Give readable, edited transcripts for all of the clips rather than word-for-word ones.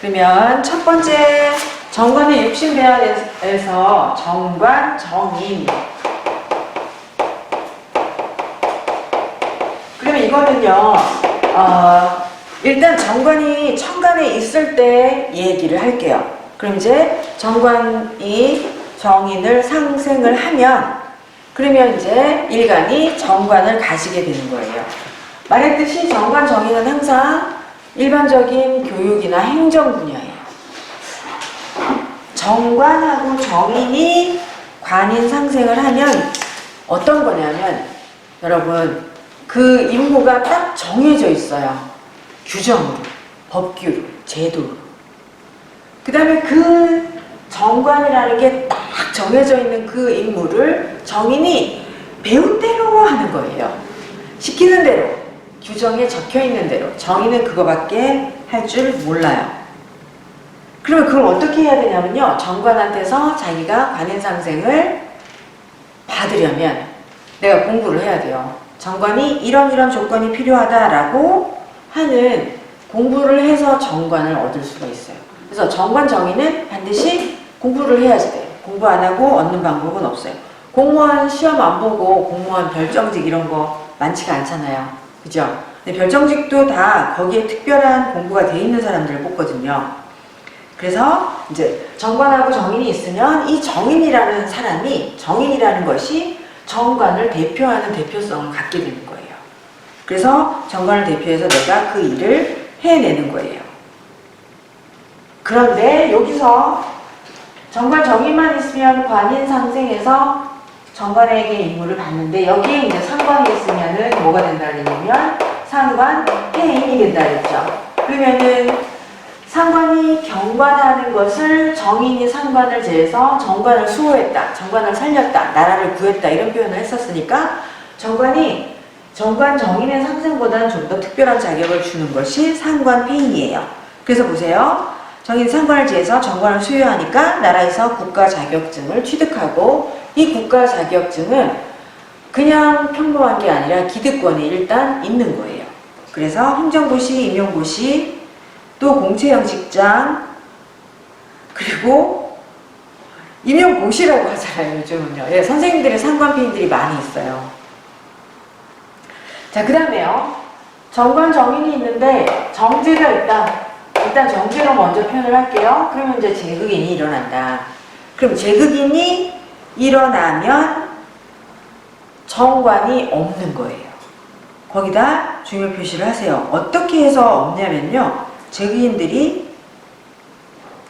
그러면 첫 번째 정관의 육신배열에서 정관, 정인. 그러면 이거는요, 일단 정관이 천간에 있을 때 얘기를 할게요. 그럼 이제 정관이 정인을 상생을 하면, 그러면 이제 일간이 정관을 가지게 되는 거예요. 말했듯이 정관, 정인은 항상 일반적인 교육이나 행정 분야예요. 정관하고 정인이 관인 상생을 하면 어떤 거냐면, 여러분, 그 임무가 딱 정해져 있어요. 규정으로, 법규로, 제도로. 그 다음에 그 정관이라는 게 딱 정해져 있는 그 임무를 정인이 배운 대로 하는 거예요. 시키는 대로, 규정에 적혀 있는 대로. 정인은 그거밖에 할 줄 몰라요. 그러면 그걸 어떻게 해야 되냐면요, 정관한테서 자기가 관인상생을 받으려면 내가 공부를 해야 돼요. 정관이 이런 조건이 필요하다라고 하는 공부를 해서 정관을 얻을 수가 있어요. 그래서 정관, 정인은 반드시 공부를 해야지 돼요. 공부 안 하고 얻는 방법은 없어요. 공무원 시험 안 보고 공무원 별정직 이런 거 많지가 않잖아요. 그죠? 근데 별정직도 다 거기에 특별한 공부가 돼 있는 사람들을 뽑거든요. 그래서 이제 정관하고 정인이 있으면 이 정인이라는 사람이, 정인이라는 것이 정관을 대표하는 대표성을 갖게 되는 거예요. 그래서 정관을 대표해서 내가 그 일을 해내는 거예요. 그런데 여기서 정관, 정인만 있으면 관인상생해서 정관에게 임무를 받는데, 여기에 이제 상관이 있으면은 뭐가 된다 그러냐면 상관, 해인이 된다 그랬죠. 그러면은 상관이 경관하는 것을 정인이 상관을 제해서 정관을 수호했다, 정관을 살렸다, 나라를 구했다, 이런 표현을 했었으니까 정관이 정관, 정인의 상생보다는 좀 더 특별한 자격을 주는 것이 상관, 폐인이에요. 그래서 보세요. 정인이 상관을 제해서 정관을 수여하니까 나라에서 국가 자격증을 취득하고, 이 국가 자격증은 그냥 평범한 게 아니라 기득권이 일단 있는 거예요. 그래서 행정고시, 임용고시, 또 공채형 직장, 그리고 임용고시라고 하잖아요, 요즘은요. 예, 선생님들이 상관폐인들이 많이 있어요. 자, 그 다음에요. 정관, 정인이 있는데 정제가 일단 정제로 먼저 표현을 할게요. 그러면 이제 제극인이 일어난다. 그럼 제극인이 일어나면 정관이 없는 거예요. 거기다 중요 표시를 하세요. 어떻게 해서 없냐면요, 제극인들이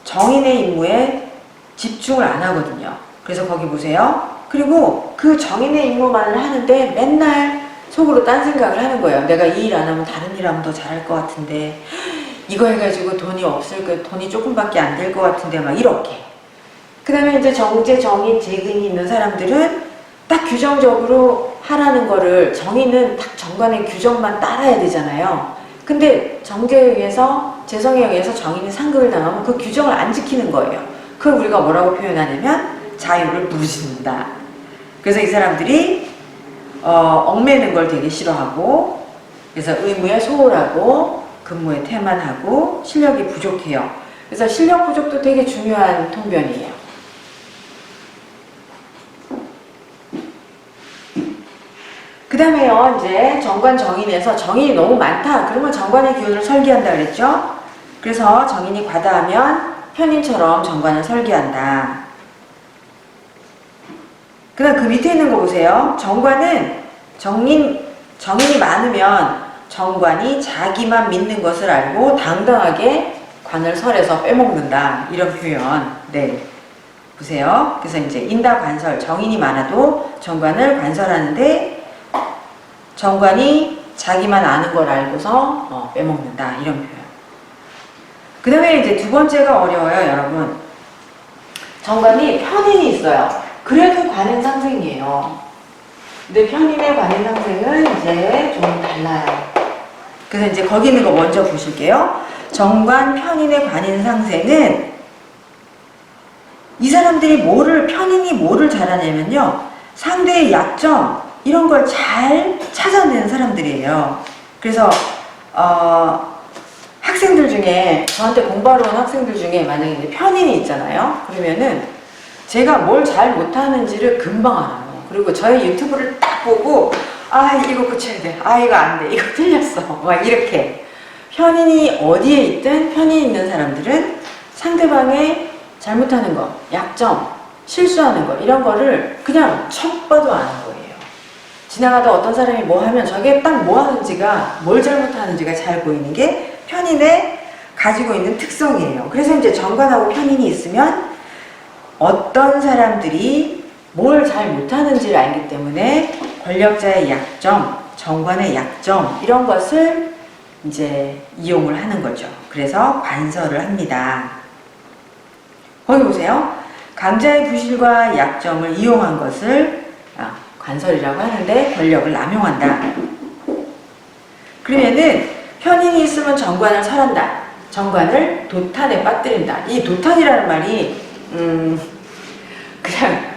정인의 임무에 집중을 안 하거든요. 그래서 거기 보세요. 그리고 그 정인의 임무만을 하는데 맨날 속으로 딴 생각을 하는 거예요. 내가 이 일 안 하면 다른 일 하면 더 잘할 것 같은데, 이거 해가지고 돈이 없을 거, 돈이 조금밖에 안 될 것 같은데, 막 이렇게. 그 다음에 이제 정제, 정인, 재근이 있는 사람들은 딱 규정적으로 하라는 거를, 정인은 딱 정관의 규정만 따라야 되잖아요. 근데 정제에 의해서, 재성에 의해서 정인이 상급을 당하면 그 규정을 안 지키는 거예요. 그걸 우리가 뭐라고 표현하냐면 자유를 무신다. 그래서 이 사람들이 얽매는 걸 되게 싫어하고, 그래서 의무에 소홀하고 근무에 태만하고 실력이 부족해요. 그래서 실력 부족도 되게 중요한 통변이에요. 그 다음에요, 이제 정관, 정인에서 정인이 너무 많다 그러면 정관의 기운을 설계한다 그랬죠. 그래서 정인이 과다하면 편인처럼 정관을 설계한다. 그 다음 그 밑에 있는 거 보세요. 정관은 정인이 많으면 정관이 자기만 믿는 것을 알고 당당하게 관을 설해서 빼먹는다, 이런 표현. 네, 보세요. 그래서 이제 인다관설, 정인이 많아도 정관을 관설하는데 정관이 자기만 아는 걸 알고서 빼먹는다, 이런 표현. 그 다음에 이제 두 번째가 어려워요, 여러분. 정관이 편인이 있어요. 그래도 관인상생이에요. 근데 편인의 관인상생은 이제 좀 달라요. 그래서 이제 거기 있는 거 먼저 보실게요. 정관, 편인의 관인상생은 이 사람들이 편인이 뭐를 잘하냐면요, 상대의 약점, 이런 걸 잘 찾아내는 사람들이에요. 그래서 학생들 중에, 저한테 공부하러 온 학생들 중에 만약에 이제 편인이 있잖아요. 그러면은 제가 뭘 잘 못하는지를 금방 알아요. 그리고 저의 유튜브를 딱 보고, 아, 이거 고쳐야 돼. 아, 이거 안 돼. 이거 틀렸어. 막 이렇게. 편인이 어디에 있든 편인이 있는 사람들은 상대방의 잘못하는 거, 약점, 실수하는 거, 이런 거를 그냥 척 봐도 아는 거예요. 지나가다 어떤 사람이 뭐 하면 저게 딱 뭐 하는지가, 뭘 잘못하는지가 잘 보이는 게 편인의 가지고 있는 특성이에요. 그래서 이제 정관하고 편인이 있으면 어떤 사람들이 뭘 잘 못하는지를 알기 때문에 권력자의 약점, 정관의 약점, 이런 것을 이제 이용을 하는 거죠. 그래서 관설을 합니다. 거기 보세요. 강자의 부실과 약점을 이용한 것을 관설이라고 하는데 권력을 남용한다. 그러면은 편인이 있으면 정관을 설한다. 정관을 도탄에 빠뜨린다. 이 도탄이라는 말이 그냥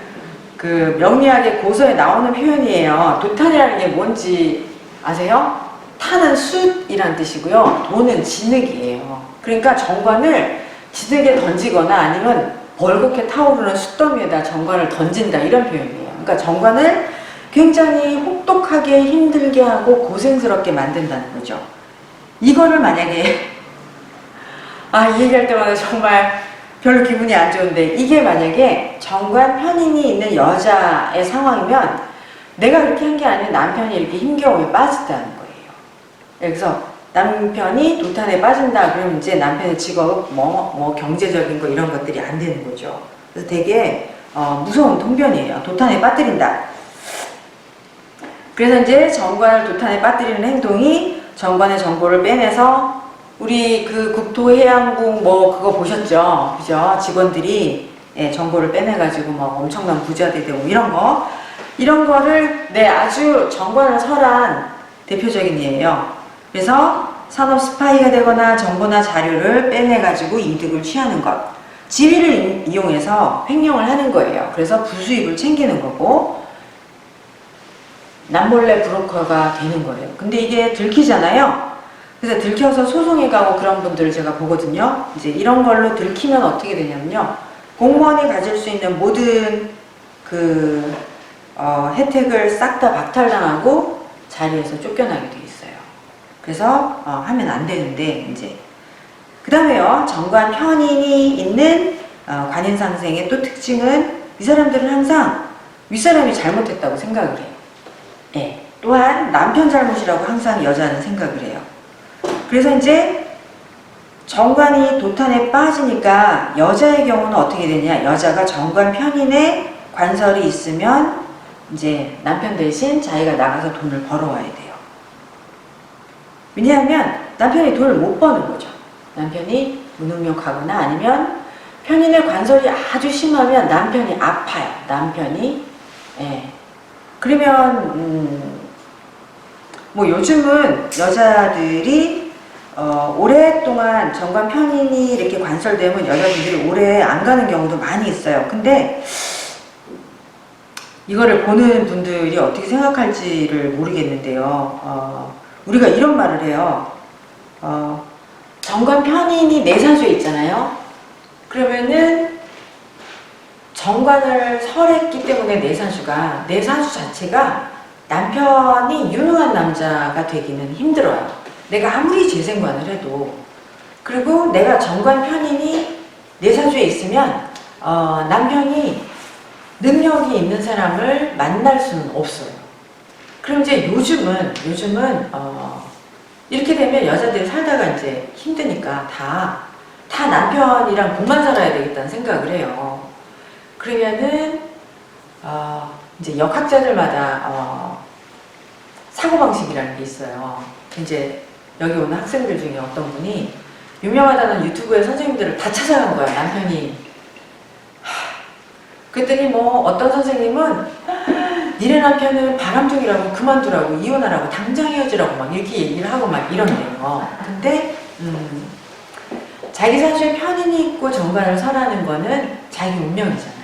그 명리학의 고서에 나오는 표현이에요. 도탄이라는 게 뭔지 아세요? 탄은 숫이란 뜻이고요. 도는 진흙이에요. 그러니까 정관을 진흙에 던지거나 아니면 벌겋게 타오르는 숫더미에다 정관을 던진다, 이런 표현이에요. 그러니까 정관을 굉장히 혹독하게 힘들게 하고 고생스럽게 만든다는 거죠. 이거를 만약에 이 얘기할 때마다 정말 별로 기분이 안 좋은데, 이게 만약에 정관 편인이 있는 여자의 상황이면 내가 그렇게 한 게 아니라 남편이 이렇게 힘겨움에 빠졌다는 거예요. 그래서 남편이 도탄에 빠진다 그러면 이제 남편의 직업, 경제적인 거 이런 것들이 안 되는 거죠. 그래서 되게 무서운 통변이에요. 도탄에 빠뜨린다. 그래서 이제 정관을 도탄에 빠뜨리는 행동이 정관의 정보를 빼내서, 우리 그 국토해양국 그거 보셨죠? 그죠? 직원들이 정보를 빼내가지고 엄청난 부자들이 되고 이런 거를 아주 정관을 설한 대표적인 예예요. 그래서 산업 스파이가 되거나 정보나 자료를 빼내가지고 이득을 취하는 것, 지위를 이용해서 횡령을 하는 거예요. 그래서 부수입을 챙기는 거고 남몰래 브로커가 되는 거예요. 근데 이게 들키잖아요. 그래서 들켜서 소송에 가고 그런 분들을 제가 보거든요. 이제 이런 걸로 들키면 어떻게 되냐면요, 공무원이 가질 수 있는 모든 그 혜택을 싹 다 박탈당하고 자리에서 쫓겨나게 돼 있어요. 그래서 하면 안 되는데, 이제 그 다음에요, 정관 편인이 있는 관인상생의 또 특징은, 이 사람들은 항상 윗사람이 잘못했다고 생각을 해요. 또한 남편 잘못이라고 항상 여자는 생각을 해요. 그래서 이제 정관이 도탄에 빠지니까 여자의 경우는 어떻게 되냐, 여자가 정관 편인의 관설이 있으면 이제 남편 대신 자기가 나가서 돈을 벌어와야 돼요. 왜냐하면 남편이 돈을 못 버는 거죠. 남편이 무능력하거나 아니면 편인의 관설이 아주 심하면 남편이 아파요. 남편이. 그러면 요즘은 여자들이 오랫동안 정관 편인이 이렇게 관설되면 여자분들이 오래 안 가는 경우도 많이 있어요. 근데 이거를 보는 분들이 어떻게 생각할지를 모르겠는데요. 우리가 이런 말을 해요. 정관 편인이 내사주에 있잖아요. 그러면은 정관을 설했기 때문에 내사주 자체가 남편이 유능한 남자가 되기는 힘들어요. 내가 아무리 재생관을 해도. 그리고 내가 정관 편인이 내사주에 있으면 남편이 능력이 있는 사람을 만날 수는 없어요. 그럼 이제 요즘은 이렇게 되면 여자들이 살다가 이제 힘드니까 다 남편이랑 공만 살아야 되겠다는 생각을 해요. 그러면은 이제 역학자들마다 사고방식이라는 게 있어요. 이제 여기 오는 학생들 중에 어떤 분이 유명하다는 유튜브의 선생님들을 다 찾아간 거야, 남편이. 그랬더니 어떤 선생님은 니네 남편은 바람둥이라고 그만두라고, 이혼하라고, 당장 헤어지라고 막 이렇게 얘기를 하고 막 이런대요. 근데 자기 사주에 편인이 있고 정관을 설하는 거는 자기 운명이잖아요.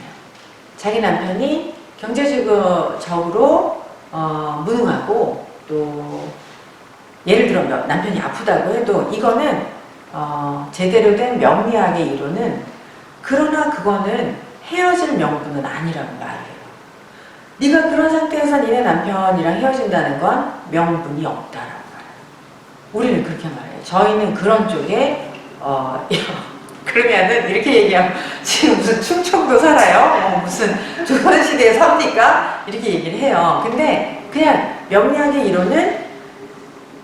자기 남편이 경제적으로 무능하고, 또 예를 들어 남편이 아프다고 해도 이거는 제대로 된 명리학의 이론은 그러나 그거는 헤어질 명분은 아니라고 말해요. 네가 그런 상태에서 니네 남편이랑 헤어진다는 건 명분이 없다라고 말해요. 우리는 그렇게 말해요. 저희는 그런 쪽에 그러면은 이렇게 얘기하면 지금 무슨 충청도 살아요? 무슨 조선시대에 삽니까? 이렇게 얘기를 해요. 근데 그냥 명리학의 이론은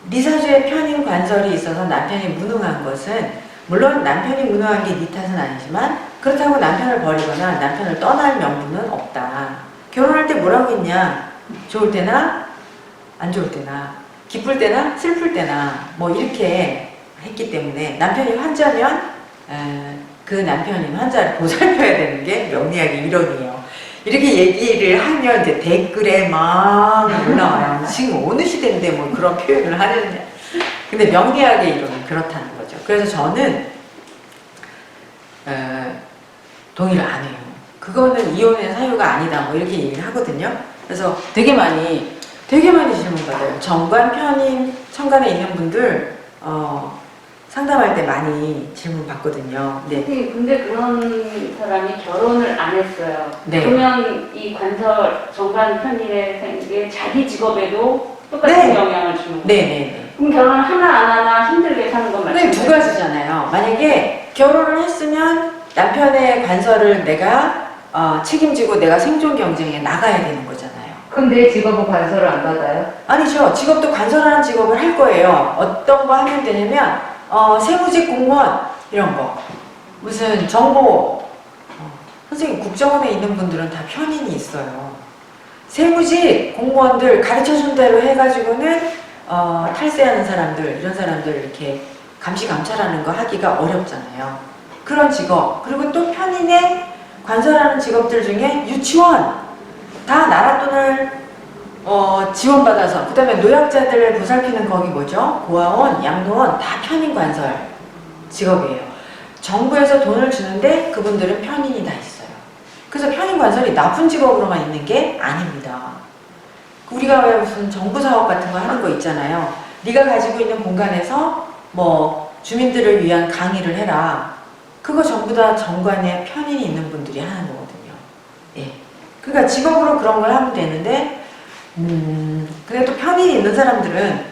니사주의 편인 관설이 있어서 남편이 무능한 것은 물론 남편이 무능한 게 네 탓은 아니지만 그렇다고 남편을 버리거나 남편을 떠날 명분은 없다. 결혼할 때 뭐라고 했냐? 좋을 때나 안 좋을 때나 기쁠 때나 슬플 때나 뭐 이렇게 했기 때문에 남편이 환자면 그 남편인 환자를 보살펴야 되는 게 명리학의 이론이에요. 이렇게 얘기를 하면 이제 댓글에 막 올라와요. 지금 어느 시대인데 뭐 그런 표현을 하느냐. 근데 명리학의 이론은 그렇다는 거죠. 그래서 저는 동의를 안 해요. 그거는 이혼의 사유가 아니다 뭐 이렇게 얘기를 하거든요. 그래서 되게 많이 질문 받아요. 정관, 편인, 천간에 있는 분들 상담할 때 많이 질문 받거든요. 네. 근데 그런 사람이 결혼을 안 했어요. 네. 그러면 이 관설 정관 편인의 생계 자기 직업에도 똑같은 네. 영향을 주는 거예요. 네네네. 그럼 결혼 하나 안 하나 힘들게 사는 건 네, 맞죠? 두 가지잖아요. 만약에 결혼을 했으면 남편의 관설을 내가 책임지고 내가 생존 경쟁에 나가야 되는 거잖아요. 그럼 내 직업은 관설을 안 받아요? 아니죠. 직업도 관설하는 직업을 할 거예요. 어떤 거 하면 되냐면 세무직 공무원 이런 거 무슨 정보 선생님 국정원에 있는 분들은 다 편인이 있어요. 세무직 공무원들 가르쳐준 대로 해가지고는 탈세하는 사람들 이런 사람들 이렇게 감시 감찰하는 거 하기가 어렵잖아요. 그런 직업 그리고 또 편인의 관설하는 직업들 중에 유치원 다 나라 돈을 지원받아서 그 다음에 노약자들을 보살피는 거기 뭐죠? 고아원, 양로원 다 편인 관설 직업이에요. 정부에서 돈을 주는데 그분들은 편인이 다 있어요. 그래서 편인 관설이 나쁜 직업으로만 있는 게 아닙니다. 우리가 왜 무슨 정부 사업 같은 거 하는 거 있잖아요. 네가 가지고 있는 공간에서 뭐 주민들을 위한 강의를 해라. 그거 전부 다 정관에 편인이 있는 분들이 하는 거거든요. 예. 그러니까 직업으로 그런 걸 하면 되는데 근데 또 편인이 있는 사람들은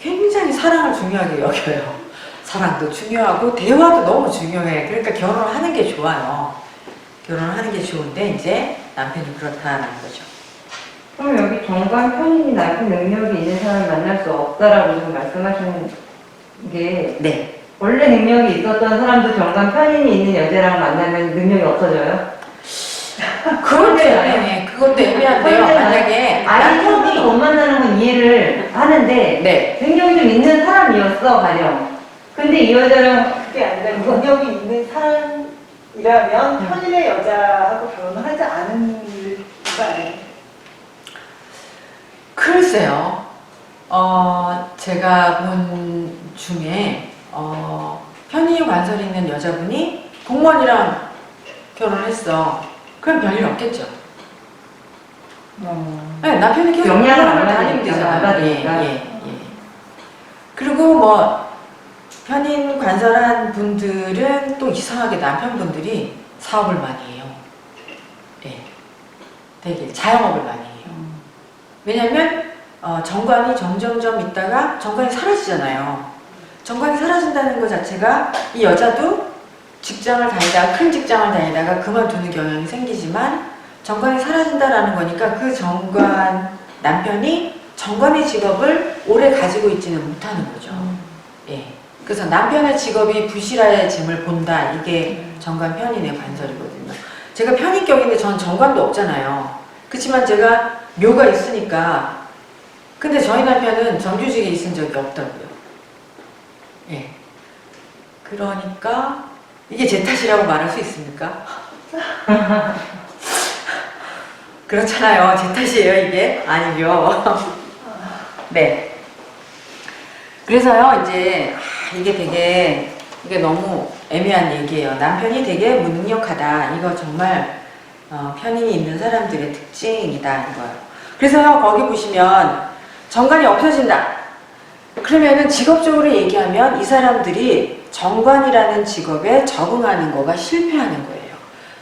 굉장히 사랑을 중요하게 여겨요. 사랑도 중요하고 대화도 너무 중요해. 그러니까 결혼을 하는 게 좋아요. 결혼을 하는 게 좋은데 이제 남편이 그렇다는 거죠. 그럼 여기 정관 편인이 남편 능력이 있는 사람을 만날 수 없다라고 지금 말씀하시는 게 네. 원래 능력이 있었던 사람도 정관 편인이 있는 여자랑 만나면 능력이 없어져요? 그것도 애매해. 그것도 애매한데요. 만약에 아니 처음부터 못 만나는 건 이해를 하는데 네. 능력이 좀 있는 사람이었어 가령. 근데 이 여자랑 그게 아니라 능력이 있는 사람이라면 편인의 여자하고 결혼을 하지 않은 이유가 아니에요. 글쎄요. 제가 본 중에 편의 관설이 있는 여자분이 공무원이랑 결혼했어. 그럼 별일 없겠죠. 네, 남편이 계속 영향을 안 공무원을 다니면 받으니까, 되잖아요. 안 받으니까. 예. 그리고 뭐 편인 관설한 분들은 또 이상하게 남편분들이 사업을 많이 해요. 예. 되게 자영업을 많이 해요. 왜냐면 정관이 점점점 있다가 정관이 사라지잖아요. 정관이 사라진다는 것 자체가 이 여자도 직장을 다니다가 큰 직장을 다니다가 그만두는 경향이 생기지만 정관이 사라진다라는 거니까 그 정관 남편이 정관의 직업을 오래 가지고 있지는 못하는 거죠. 예. 그래서 남편의 직업이 부실화의 짐을 본다. 이게 정관 편인의 관설이거든요. 제가 편인격인데 전 정관도 없잖아요. 그렇지만 제가 묘가 있으니까. 근데 저희 남편은 정규직에 있은 적이 없다고요. 예. 그러니까 이게 제 탓이라고 말할 수 있습니까? 그렇잖아요. 제 탓이에요, 이게? 아니죠. 네. 그래서요, 이제, 이게 너무 애매한 얘기예요. 남편이 되게 무능력하다. 이거 정말, 편인이 있는 그러면은 직업적으로 얘기하면 이 사람들이 정관이라는 직업에 적응하는 거가 실패하는 거예요.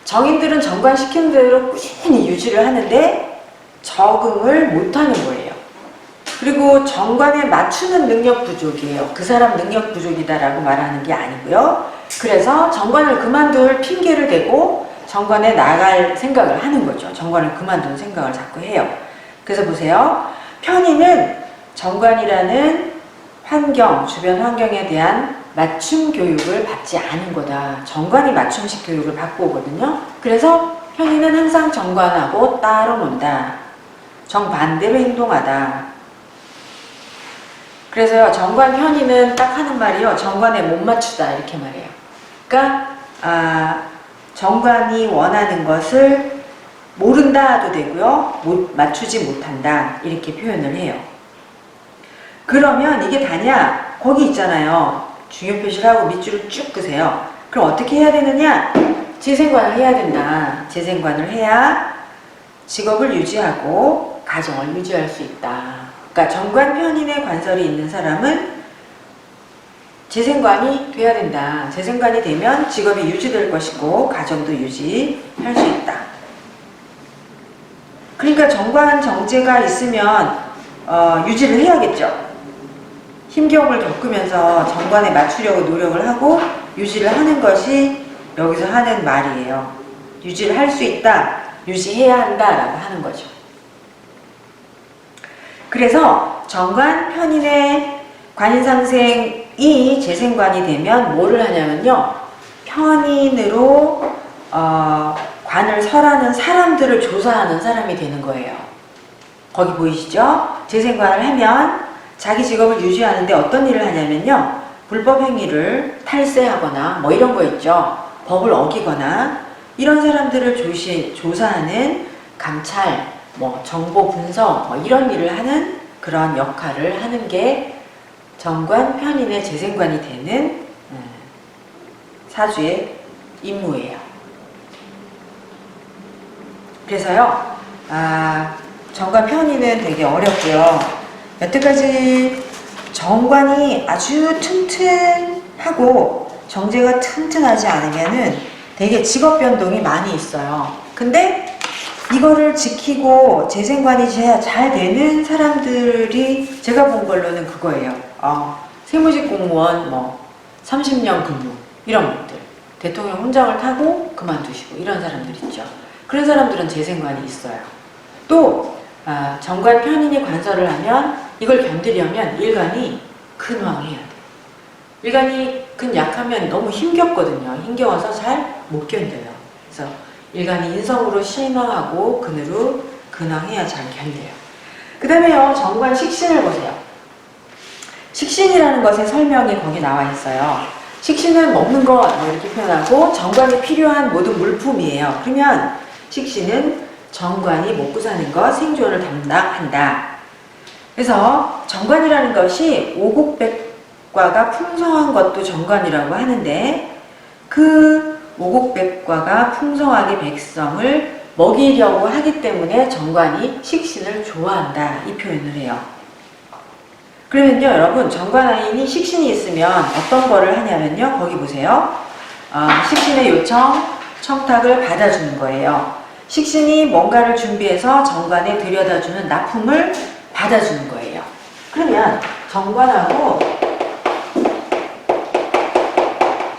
정인들은 정관 시키는 대로 꾸준히 유지를 하는데 적응을 못하는 거예요. 그리고 정관에 맞추는 능력 부족이에요. 그 사람 능력 부족이다라고 말하는 게 아니고요. 그래서 정관을 그만둘 핑계를 대고 정관에 나갈 생각을 하는 거죠. 정관을 그만두는 생각을 자꾸 해요. 그래서 보세요. 편인은 정관이라는 환경, 주변 환경에 대한 맞춤 교육을 받지 않은 거다. 정관이 맞춤식 교육을 받고 오거든요. 그래서 편인은 항상 정관하고 따로 논다. 정반대로 행동하다. 그래서 정관 편인은 딱 하는 말이요. 정관에 못 맞추다 이렇게 말해요. 그러니까 정관이 원하는 것을 모른다도 되고요. 맞추지 못한다 이렇게 표현을 해요. 그러면 이게 다냐? 거기 있잖아요. 중요 표시를 하고 밑줄을 쭉 끄세요. 그럼 어떻게 해야 되느냐? 재생관을 해야 된다. 재생관을 해야 직업을 유지하고 가정을 유지할 수 있다. 그러니까 정관 편인의 관설이 있는 사람은 재생관이 돼야 된다. 재생관이 되면 직업이 유지될 것이고 가정도 유지할 수 있다. 그러니까 정관 정제가 있으면 유지를 해야겠죠. 힘겨움을 겪으면서 정관에 맞추려고 노력을 하고 유지를 하는 것이 여기서 하는 말이에요. 유지를 할 수 있다. 유지해야 한다라고 하는 거죠. 그래서 정관 편인의 관인상생이 재생관이 되면 뭐를 하냐면요. 편인으로 관을 설하는 사람들을 조사하는 사람이 되는 거예요. 거기 보이시죠? 재생관을 하면 자기 직업을 유지하는데 어떤 일을 하냐면요. 불법 행위를 탈세하거나 뭐 이런 거 있죠. 법을 어기거나 이런 사람들을 조사하는 감찰, 뭐 정보 분석 뭐 이런 일을 하는 그런 역할을 하는 게 정관 편인의 재생관이 되는 사주의 임무예요. 그래서요, 정관 편인은 되게 어렵고요. 여태까지 정관이 아주 튼튼하고 정제가 튼튼하지 않으면은 되게 직업 변동이 많이 있어요. 근데 이거를 지키고 재생관이 잘 되는 사람들이 제가 본 걸로는 그거예요. 세무직 공무원 뭐 30년 근무 이런 것들. 대통령 훈장을 타고 그만두시고 이런 사람들 있죠. 그런 사람들은 재생관이 있어요. 또 정관 편인이 관설을 하면 이걸 견디려면 일간이 근황해야 돼요. 일간이 약하면 너무 힘겹거든요. 힘겨워서 잘 못 견뎌요. 그래서 일간이 인성으로 신망하고 근으로 근황해야 잘 견뎌요. 그 다음에요. 정관 식신을 보세요. 식신이라는 것의 설명이 거기 나와 있어요. 식신은 먹는 것 뭐 이렇게 표현하고 정관이 필요한 모든 물품이에요. 그러면 식신은 정관이 먹고 사는 것, 생존을 담당한다. 그래서 정관이라는 것이 오곡백과가 풍성한 것도 정관이라고 하는데 그 오곡백과가 풍성하게 백성을 먹이려고 하기 때문에 정관이 식신을 좋아한다. 이 표현을 해요. 그러면요 여러분 정관아인이 식신이 있으면 어떤 거를 하냐면요. 거기 보세요. 식신의 요청, 청탁을 받아주는 거예요. 식신이 뭔가를 준비해서 정관에 들여다주는 납품을 받아주는 거예요. 그러면 정관하고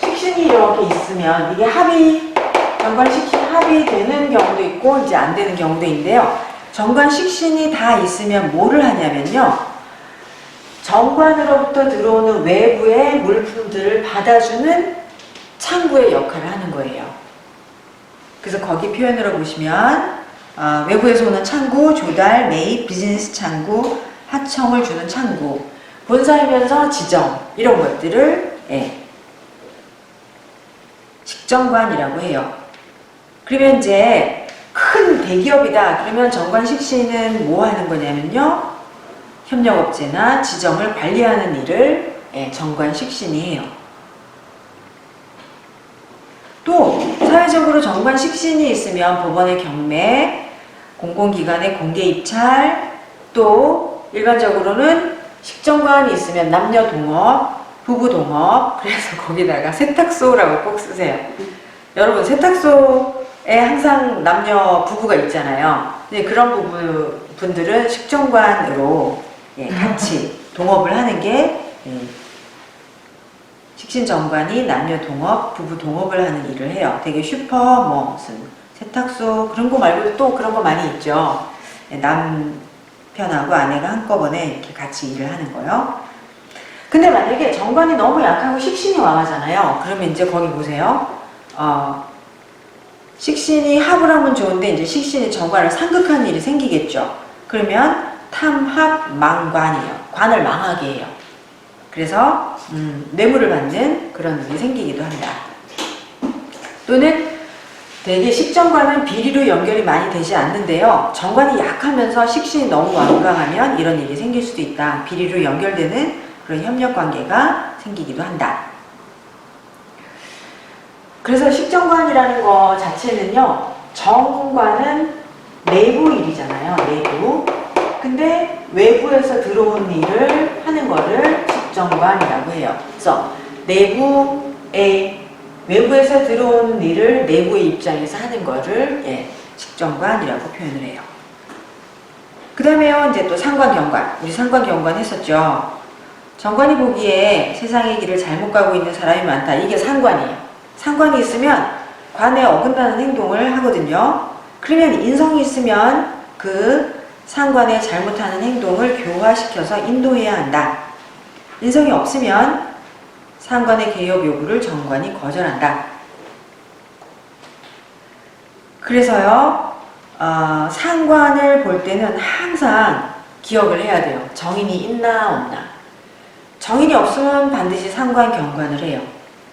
식신이 이렇게 있으면 이게 정관 식신 합이 되는 경우도 있고 이제 안 되는 경우도 있는데요. 정관 식신이 다 있으면 뭐를 하냐면요. 정관으로부터 들어오는 외부의 물품들을 받아주는 창구의 역할을 하는 거예요. 그래서 거기 표현으로 보시면 외부에서 오는 창구, 조달, 매입, 비즈니스 창구, 하청을 주는 창구, 본사이면서 지정 이런 것들을 직정관이라고 해요. 그러면 이제 큰 대기업이다. 그러면 정관식신은 뭐 하는 거냐면요. 협력업체나 지정을 관리하는 일을 정관식신이 해요. 또 사회적으로 정관식신이 있으면 법원의 경매, 공공기관의 공개 입찰, 또 일반적으로는 식정관이 있으면 남녀 동업, 부부 동업, 그래서 거기다가 세탁소라고 꼭 쓰세요. 여러분, 세탁소에 항상 남녀 부부가 있잖아요. 근데 그런 부부분들은 식정관으로 같이 동업을 하는 게 식신정관이 남녀 동업, 부부 동업을 하는 일을 해요. 되게 슈퍼, 뭐 무슨 세탁소 그런 거 말고도 또 그런 거 많이 있죠. 남편하고 아내가 한꺼번에 이렇게 같이 일을 하는 거요. 근데 만약에 정관이 너무 약하고 식신이 왕하잖아요. 그러면 이제 거기 보세요. 식신이 합을 하면 좋은데 이제 식신이 정관을 상극한 일이 생기겠죠. 그러면 탐합 망관이에요. 관을 망하게 해요. 그래서 뇌물을 받는 그런 일이 생기기도 한다. 또는 되게 식정관은 비리로 연결이 많이 되지 않는데요. 정관이 약하면서 식신이 너무 완강하면 이런 일이 생길 수도 있다. 비리로 연결되는 그런 협력관계가 생기기도 한다. 그래서 식정관이라는 거 자체는요. 정관은 내부 일이잖아요. 내부. 근데 외부에서 들어온 일을 하는 거를 식정관이라고 해요. 그래서 외부에서 들어온 일을 내부의 입장에서 하는 거를 식정관이라고 표현을 해요. 그 다음에요, 이제 또 상관경관. 우리 상관경관 했었죠. 정관이 보기에 세상의 길을 잘못 가고 있는 사람이 많다. 이게 상관이에요. 상관이 있으면 관에 어긋나는 행동을 하거든요. 그러면 인성이 있으면 그 상관의 잘못하는 행동을 교화시켜서 인도해야 한다. 인성이 없으면 상관의 개혁 요구를 정관이 거절한다. 그래서요, 상관을 볼 때는 항상 기억을 해야 돼요. 정인이 있나 없나. 정인이 없으면 반드시 상관 경관을 해요.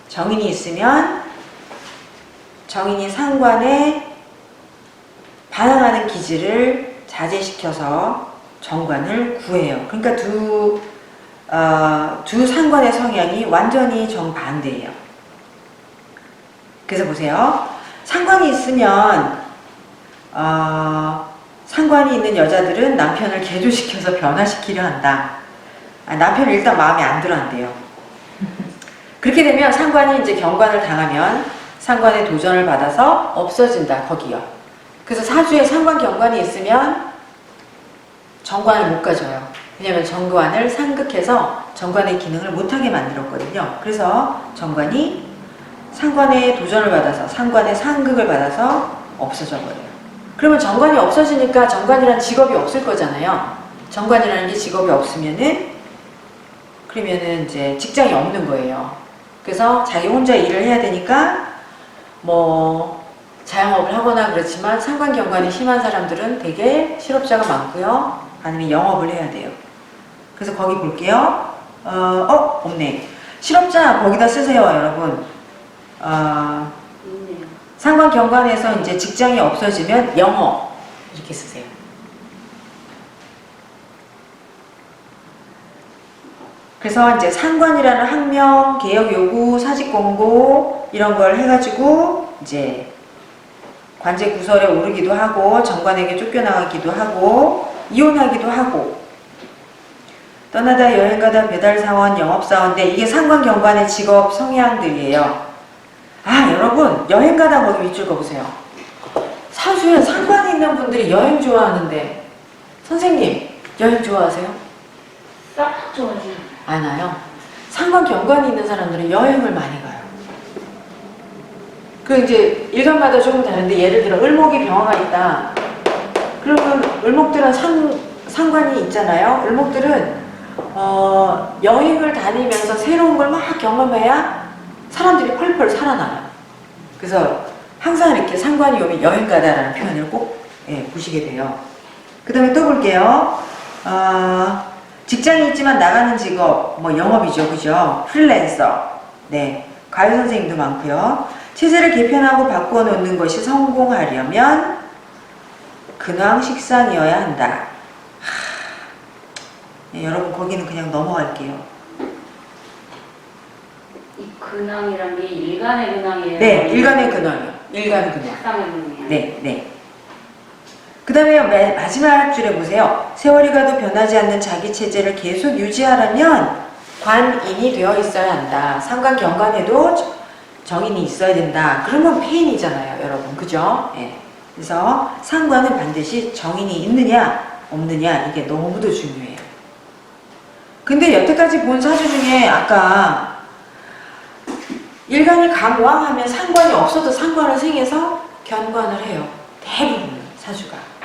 정인이 있으면 정인이 상관에 반항하는 기질을 자제시켜서 정관을 구해요. 그러니까 두 상관의 성향이 완전히 정반대예요. 그래서 보세요. 상관이 있으면 상관이 있는 여자들은 남편을 개조시켜서 변화시키려 한다. 남편이 일단 마음에 안 들어 한대요. 그렇게 되면 상관이 이제 경관을 당하면 상관의 도전을 받아서 없어진다. 거기요. 그래서 사주에 상관 경관이 있으면 정관을 못 가져요. 왜냐하면 정관을 상극해서 정관의 기능을 못하게 만들었거든요. 그래서 정관이 상관의 도전을 받아서 상관의 상극을 받아서 없어져 버려요. 그러면 정관이 없어지니까 정관이라는 직업이 없을 거잖아요. 정관이라는 게 직업이 없으면은 그러면은 이제 직장이 없는 거예요. 그래서 자기 혼자 일을 해야 되니까 뭐 자영업을 하거나 그렇지만 상관경관이 심한 사람들은 되게 실업자가 많고요. 아니면 영업을 해야 돼요. 그래서 거기 볼게요. 없네. 실업자 거기다 쓰세요, 여러분. 상관경관에서 이제 직장이 없어지면 영업 이렇게 쓰세요. 그래서 이제 상관이라는 학명, 개혁 요구, 사직 공고 이런 걸 해가지고 이제 관제 구설에 오르기도 하고 정관에게 쫓겨나가기도 하고 이혼하기도 하고 떠나다 여행가다 배달사원, 영업사원인데 이게 상관경관의 직업 성향들이에요. 여러분 여행가다 거기 밑줄 그어보세요. 사주에 상관이 있는 분들이 여행 좋아하는데 선생님 여행 좋아하세요? 싹 좋아해요. 안 와요. 상관경관이 있는 사람들은 여행을 많이 가요. 그 이제 일간마다 조금 다른데 예를 들어 을목이 병화가 있다. 그러면 을목들은 상관이 있잖아요. 을목들은 여행을 다니면서 새로운 걸 막 경험해야 사람들이 펄펄 살아나요. 그래서 항상 이렇게 상관이 오면 여행가다라는 표현을 꼭 보시게 돼요. 그 다음에 또 볼게요. 직장이 있지만 나가는 직업, 뭐 영업이죠, 그죠? 프리랜서, 과외 선생님도 많고요. 체제를 개편하고 바꾸어 놓는 것이 성공하려면 근황식상이어야 한다. 여러분 거기는 그냥 넘어갈게요. 이 근황이란 게 일간의 근황이에요? 네, 일간의 근황이요. 일간의 근황. 식상의 근황이에요? 네. 그 다음에 마지막 줄에 보세요. 세월이 가도 변하지 않는 자기 체제를 계속 유지하려면 관인이 되어 있어야 한다. 상관 경관에도 정인이 있어야 된다. 그러면 폐인이잖아요, 여러분. 그죠? 예. 그래서 상관은 반드시 정인이 있느냐 없느냐 이게 너무도 중요해요. 근데 여태까지 본 사주 중에 아까 일간이 강왕하면 상관이 없어도 상관을 생해서 견관을 해요. 대부분 사주가.